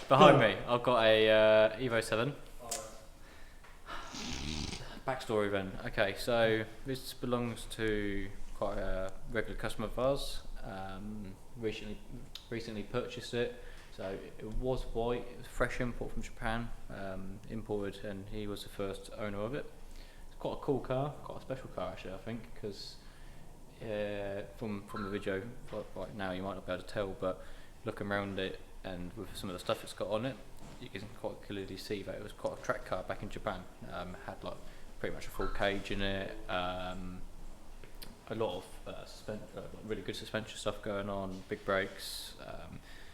behind me, I've got a Evo 7. Backstory then. Okay, so this belongs to quite a regular customer of ours. Recently purchased it. So it was white, it was fresh import from Japan, imported, and he was the first owner of it. It's quite a cool car, quite a special car actually, I think, because from the video right now you might not be able to tell, but looking around it and with some of the stuff it's got on it, you can quite clearly see that it was quite a track car back in Japan. Had like pretty much a full cage in it, a lot of really good suspension stuff going on, big brakes.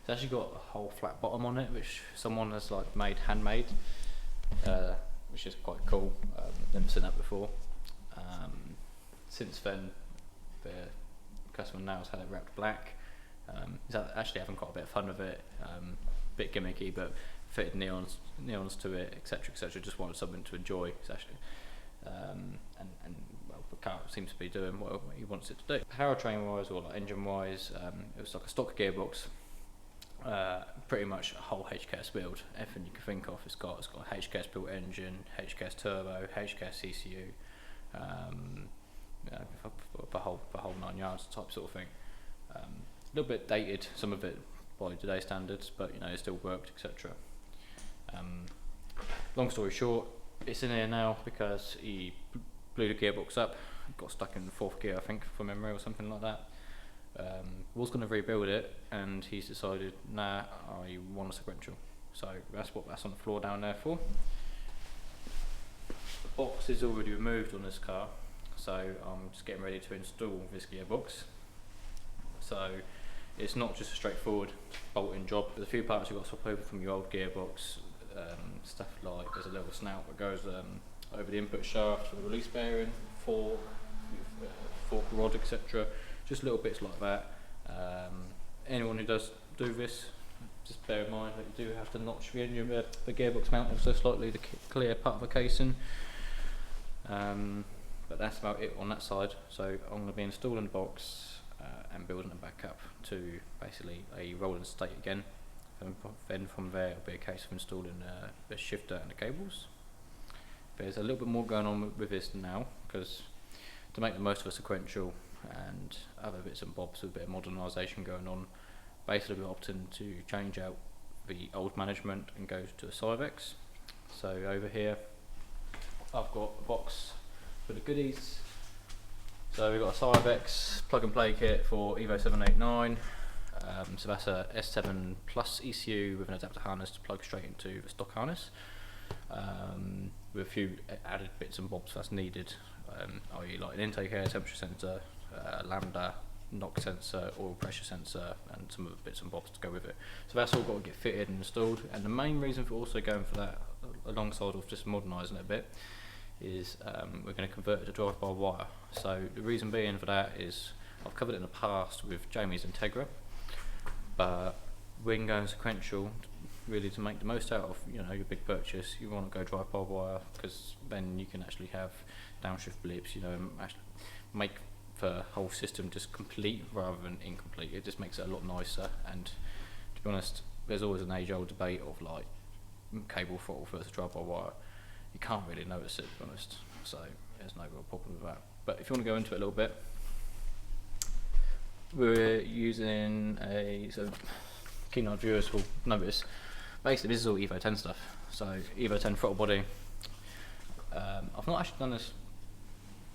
It's actually got a whole flat bottom on it, which someone has like handmade, which is quite cool. Never seen that before. Since then, the customer now has had it wrapped black. He's actually having quite a bit of fun with it. Bit gimmicky, but fitted neons to it, etc., etc. Just wanted something to enjoy. It's actually, and well, the car seems to be doing what he wants it to do. Powertrain wise or like engine wise, it was like a stock gearbox. Pretty much a whole HKS build. Everything you can think of, it's got a HKS built engine, HKS turbo, HKS ECU, the whole 9 yards type sort of thing. A little bit dated, some of it by today's standards, but you know it still worked, etc. Long story short, it's in here now because he blew the gearbox up, got stuck in the 4th gear, I think, from memory or something like that. Was going to rebuild it, and he's decided, nah, I want a sequential. So that's what that's on the floor down there for. The box is already removed on this car, so I'm just getting ready to install this gearbox. So it's not just a straightforward bolt-in job. There's a few parts you've got to swap over from your old gearbox. Stuff like there's a little snout that goes over the input shaft for the release bearing, fork rod, etc. Just little bits like that. Anyone who does do this, just bear in mind that you do have to notch the gearbox mount ever so slightly to clear part of the casing. But that's about it on that side. So I'm going to be installing the box and building it back up to basically a rolling state again. Then from there it'll be a case of installing the shifter and the cables. There's a little bit more going on with this now, because to make the most of a sequential and other bits and bobs with a bit of modernisation going on, basically we're opting to change out the old management and go to a Cyvex. So over here I've got a box for the goodies. So we've got a Cyvex plug and play kit for Evo 789. So that's a S7 Plus ECU with an adapter harness to plug straight into the stock harness, with a few added bits and bobs that's needed, i.e. like an intake air temperature sensor, lambda, knock sensor, oil pressure sensor, and some of the bits and bobs to go with it. So that's all got to get fitted and installed. And the main reason for also going for that, alongside of just modernising it a bit, is we're going to convert it to drive-by-wire. So the reason being for that is I've covered it in the past with Jamie's Integra, but when going sequential, really to make the most out of your big purchase, you want to go drive-by-wire, because then you can actually have downshift blips, and actually make the whole system just complete rather than incomplete. It just makes it a lot nicer. And to be honest, there's always an age-old debate of like cable throttle versus drive-by-wire. You can't really notice it, to be honest, so there's no real problem with that. But if you want to go into it a little bit, we're using so keen-eyed viewers will notice, basically this is all Evo 10 stuff. So Evo 10 throttle body. I've not actually done this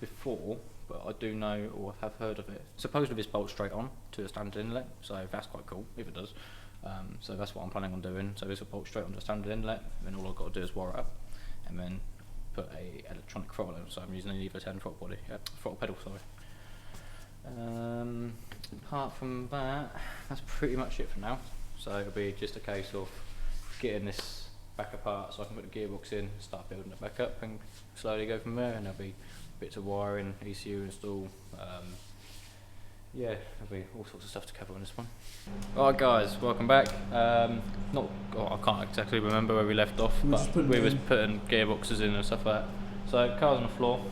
before, but I do know or have heard of it. Supposedly this bolts straight on to a standard inlet, so that's quite cool if it does. So that's what I'm planning on doing. So this will bolt straight onto a standard inlet, and then all I've got to do is wire it up and then put a electronic throttle in. So I'm using an Evo 10 throttle body, throttle pedal, sorry. Apart from that, that's pretty much it for now. So it'll be just a case of getting this back apart so I can put the gearbox in, start building it back up, and slowly go from there. And there'll be bits of wiring, ECU install. Yeah, there'll be all sorts of stuff to cover on this one. Alright guys, welcome back. I can't exactly remember where we left off, but we was putting gearboxes in and stuff like that. So car's on the floor,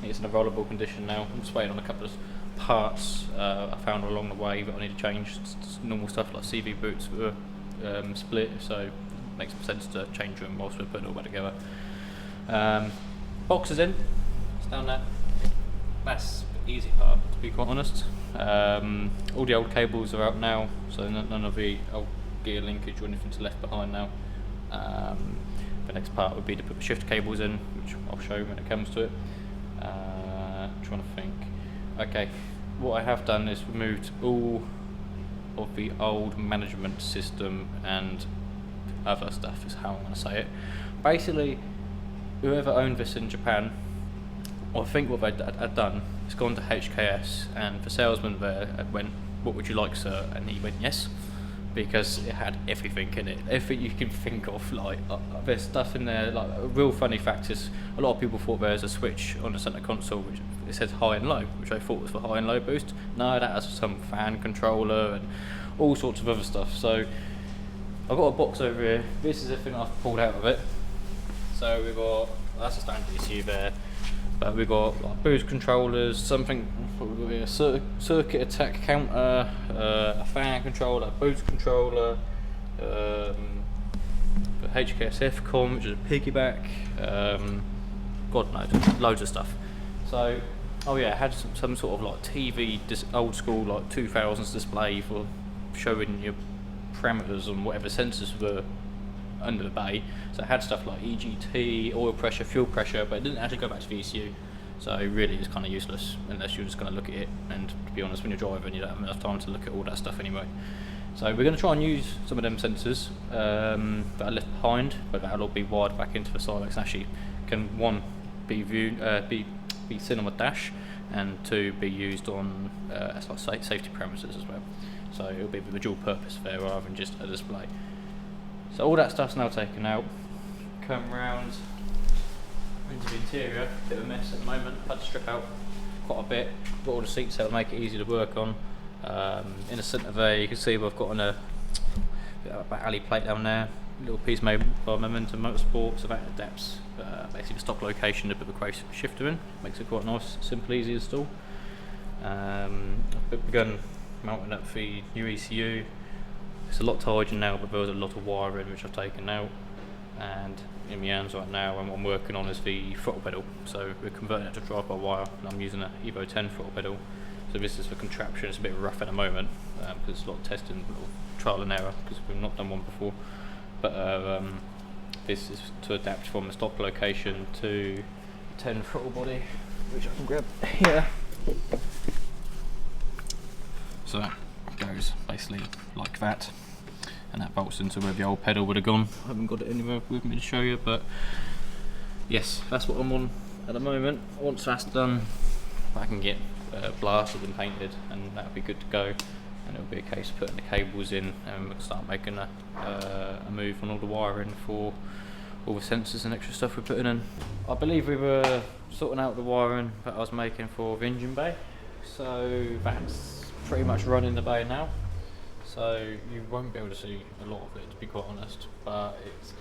it's in a rollable condition now. I'm just waiting on a couple of parts I found along the way that I need to change. Normal stuff like CV boots were split, so it makes sense to change them whilst we're putting it all back together. Box is in, it's down there. That's the easy part, to be quite honest. All the old cables are out now, so none of the old gear linkage or anything's left behind now. The next part would be to put the shift cables in, which I'll show you when it comes to it. Trying to think. Okay, what I have done is removed all of the old management system and other stuff, is how I'm going to say it. Basically, whoever owned this in Japan, I think what they had done is gone to HKS, and the salesman there went, "What would you like, sir?" And he went, "Yes," because it had everything in it, everything you can think of. Like there's stuff in there. Like a real funny fact is, a lot of people thought there was a switch on the center console which it says high and low, which I thought was for high and low boost. No, that has some fan controller and all sorts of other stuff. So I've got a box over here. This is everything I've pulled out of it. So we've got, that's a standard ECU there, but we've got like boost controllers, something, a circuit attack counter, a fan controller, a boost controller, the HKSF com, which is a piggyback, God knows, loads of stuff. So, oh yeah, I had some sort of like TV, old school like 2000s display for showing your parameters on whatever sensors were under the bay. So it had stuff like EGT, oil pressure, fuel pressure, but it didn't actually go back to the ECU. So really it's kind of useless unless you're just going to look at it, and to be honest, when you're driving you don't have enough time to look at all that stuff anyway. So we're going to try and use some of them sensors that are left behind, but that'll all be wired back into the Silex. Actually can, one, be viewed, be seen on the dash, and two, be used on as like safety parameters as well. So it'll be the dual purpose there rather than just a display. So all that stuff's now taken out. Come round into the interior, bit of a mess at the moment. I've had to strip out quite a bit. Got all the seats out to make it easy to work on. In the centre there, you can see we've got a bit of a alley plate down there. A little piece made by Momentum Motorsport, so that adapts basically the stock location to put the crate shifter in. Makes it quite nice, simple, easy to install. I've begun mounting up the new ECU. It's a lot tighter now, but there was a lot of wiring which I've taken out, and in my hands right now and what I'm working on is the throttle pedal. So we're converting it to drive-by-wire, and I'm using an Evo 10 throttle pedal. So this is the contraption. It's a bit rough at the moment because it's a lot of testing, a little trial and error because we've not done one before. But this is to adapt from the stock location to the 10 throttle body, which I can grab here. So that goes basically like that, and that bolts into where the old pedal would have gone. I haven't got it anywhere with me to show you, but yes, that's what I'm on at the moment. Once that's done, I can get blasted and painted, and that'll be good to go. And it'll be a case of putting the cables in, and we'll start making a move on all the wiring for all the sensors and extra stuff we're putting in. I believe we were sorting out the wiring that I was making for the engine bay, so that's pretty much running the bay now. So you won't be able to see a lot of it, to be quite honest, but it's,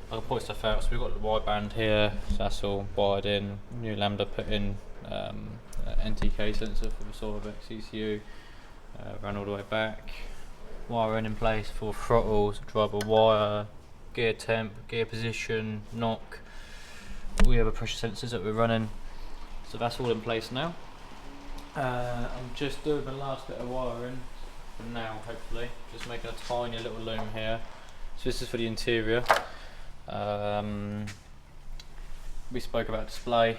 I can point stuff out. So we've got the wide band here, so that's all wired in. New lambda put in, NTK sensor for the Silex ECU, ran all the way back. Wiring in place for throttles, driver wire, gear temp, gear position, knock, all the other pressure sensors that we're running. So that's all in place now. I'm just doing the last bit of wiring for now, hopefully. Just making a tiny little loom here. So this is for the interior. We spoke about display,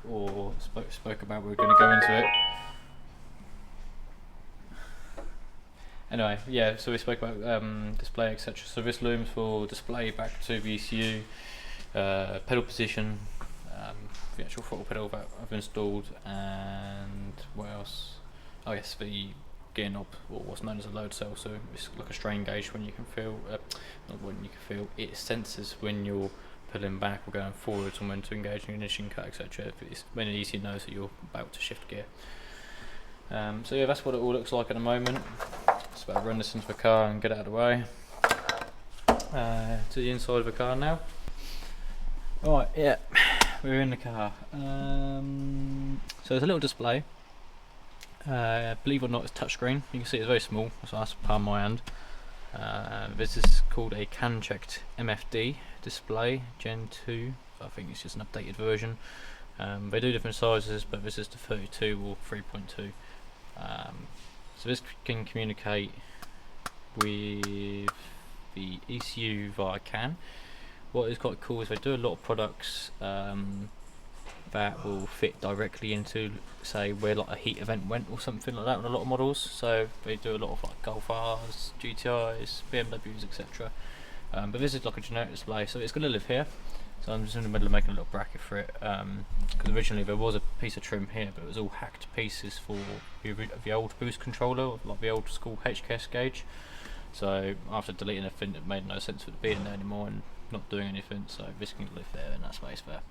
or spoke about we were going to go into it. Anyway, yeah, so we spoke about display, etc. So this loom's for display back to the ECU, pedal position, the actual throttle pedal that I've installed, and what else? Oh yes, the gear knob, or what's known as a load cell. So it's like a strain gauge when you can feel, not when you can feel, it senses when you're pulling back or going forwards and when to engage in ignition cut, etc. When the ECU knows that you're about to shift gear. So yeah, that's what it all looks like at the moment. Just about to run this into the car and get it out of the way. To the inside of the car now. Right, yeah, we're in the car. So there's a little display. Believe it or not, it's touchscreen. You can see it's very small, so that's palm my hand. This is called a CAN-checked MFD display Gen 2. So I think it's just an updated version. They do different sizes, but this is the 32 or 3.2. So this can communicate with the ECU via CAN. What is quite cool is they do a lot of products that will fit directly into, say, where like a heat event went or something like that on a lot of models. So they do a lot of like Golf Rs, GTIs, BMWs, etc. But this is like a generic display, so it's going to live here. So I'm just in the middle of making a little bracket for it, because originally there was a piece of trim here, but it was all hacked pieces for the old boost controller, like the old school HKS gauge. So after deleting everything, it made no sense for it to be in there anymore and not doing anything, so this can live there in that space there.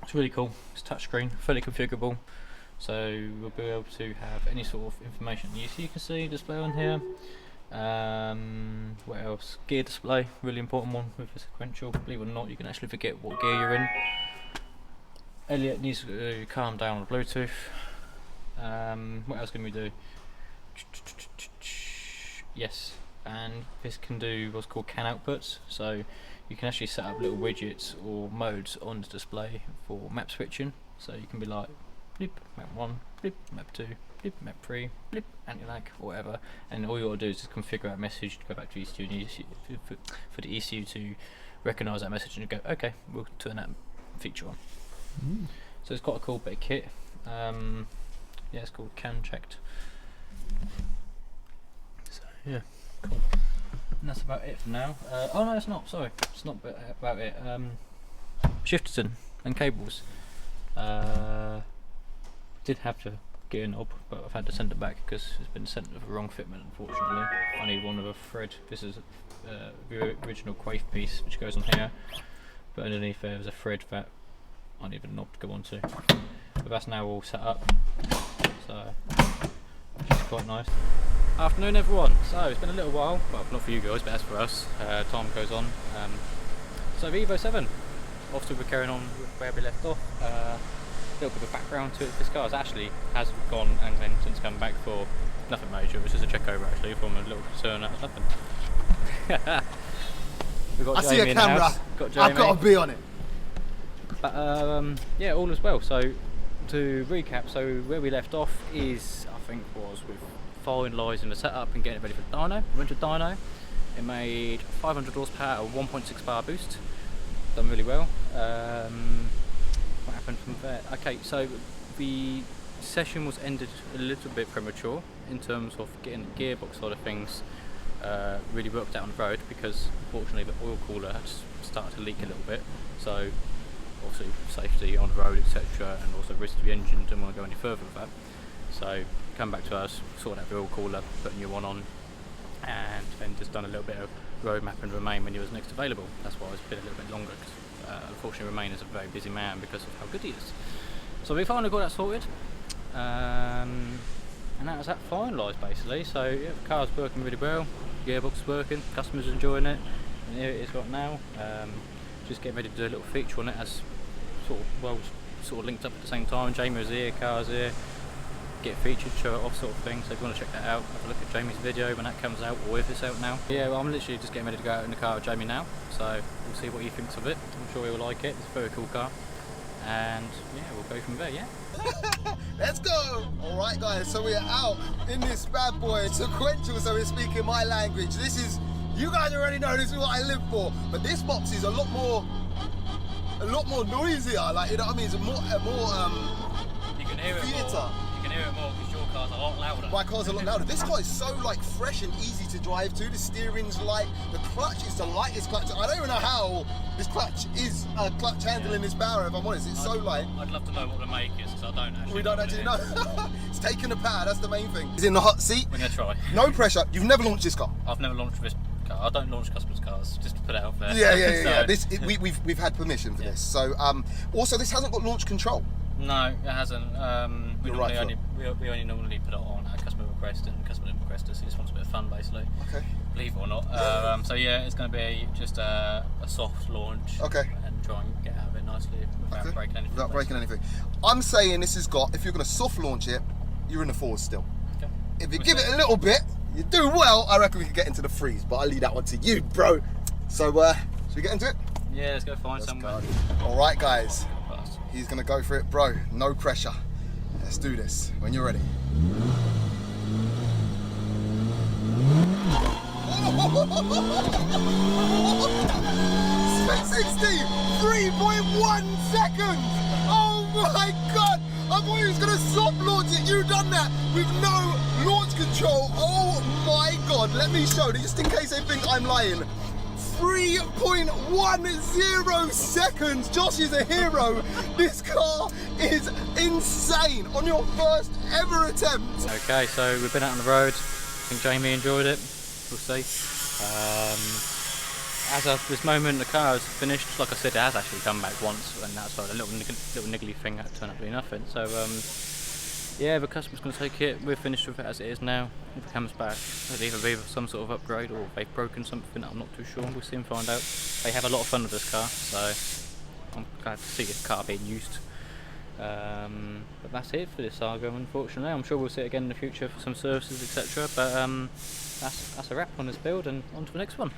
It's really cool. It's touchscreen, fully configurable, so we'll be able to have any sort of information. You can see display on here. What else? Gear display, really important one with the sequential. Believe it or not, you can actually forget what gear you're in. Elliot needs to calm down on Bluetooth. What else can we do? Yes, and this can do what's called CAN outputs, so you can actually set up little widgets or modes on the display for map switching. So you can be like, bleep, map 1, bleep, map 2, bleep, map 3, bleep, anti-lag, or whatever, and all you got to do is just configure that message to go back to ECU, and for the ECU to recognise that message and go, okay, we'll turn that feature on. So it's quite a cool bit of kit. Yeah, it's called CAN-checked. So yeah, cool. And that's about it for now. Oh no, it's not. Sorry, it's not about it. Shifterton and cables. Did have to get a knob, but I've had to send it back because it's been sent with the wrong fitment. Unfortunately, I need one with a thread. This is the original Quaife piece, which goes on here, but underneath there is a thread that I need a knob to go onto. But that's now all set up, so which is quite nice. Afternoon everyone. So it's been a little while, well not for you guys but as for us, time goes on. So the Evo 7, obviously we're carrying on where we left off. A little bit of background to it. This car actually has gone and then since come back for nothing major. It was just a check over actually from a little concern that was nothing. We've got Jamie in the house. I've got to be on it. But yeah, all is well. So to recap, so where we left off is, I think was with finalising the setup and getting it ready for Dyno. We went to Dyno. It made 500 horsepower or 1.6 bar boost. Done really well. What happened from there? Okay, so the session was ended a little bit premature in terms of getting the gearbox side of things really worked out on the road, because unfortunately the oil cooler had started to leak a little bit. So obviously safety on the road, etc., and also risk to the engine, didn't want to go any further with that. So come back to us, sorting out the oil cooler, put a new one on, and then just done a little bit of road map and Remain when he was next available. That's why it's been a little bit longer, because unfortunately Remain is a very busy man because of how good he is. So we finally got that sorted, and that was that finalised basically. So yeah, the car's working really well, gearbox is working, customers are enjoying it, and here it is right now. Just getting ready to do a little feature on it as sort of linked up at the same time. Jamie was here, car's here. Get featured, show it off sort of thing. So if you want to check that out, have a look at Jamie's video when that comes out, or if it's out now. Yeah, well, I'm literally just getting ready to go out in the car with Jamie now, so we'll see what he thinks of it. I'm sure he will like it. It's a very cool car, and yeah, we'll go from there. Yeah. Let's go! Alright guys, so we are out in this bad boy, Sequential, so we're speaking my language. This is, you guys already know this is what I live for, but this box is a lot more noisier, like, you know what I mean? It's more you can hear it theatre. More. You can hear it more because your car's a lot louder. My car's a lot louder. This car is so like fresh and easy to drive to. The steering's light. The clutch is the lightest clutch. I don't even know how this clutch is a clutch handle in this power, if I'm honest. It's so light. I'd love to know what the make is, because I don't actually. We don't actually know. It's taking the power, that's the main thing. He's in the hot seat. We're going to try. No pressure. You've never launched this car? I've never launched this car. I don't launch customers' cars, just to put it out there. Yeah. We've had permission for this. So also this hasn't got launch control. No, it hasn't. We only normally put it on at customer request, and customer request us. He just wants a bit of fun, basically. Okay. Believe it or not. So yeah, it's going to be just a soft launch. Okay. And try and get out of it nicely without breaking anything. Without breaking anything. I'm saying this has got, if you're going to soft launch it, you're in the fours still. Okay. If you give it a little bit, you're doing well. I reckon we could get into the threes, but I'll leave that one to you, bro. So, should we get into it? Yeah, let's go find somewhere. All right, guys. He's gonna go for it, bro. No pressure. Let's do this. When you're ready. 660, 3.1 seconds. Oh my God. I thought he was gonna soft launch it. You done that with no launch control. Oh my God. Let me show you, just in case they think I'm lying. 3.10 seconds. Josh is a hero. This car is insane on your first ever attempt. Okay, so we've been out on the road. I think Jamie enjoyed it. We'll see. As of this moment, the car is finished. Like I said, it has actually come back once, and that's like a little niggly thing that turned up to be nothing. So yeah, the customer's going to take it. We're finished with it as it is now. If it comes back, it'll either be some sort of upgrade or they've broken something that I'm not too sure. We'll soon find out. They have a lot of fun with this car, so I'm glad to see this car being used. But that's it for this saga, unfortunately. I'm sure we'll see it again in the future for some services, etc. But that's a wrap on this build, and on to the next one.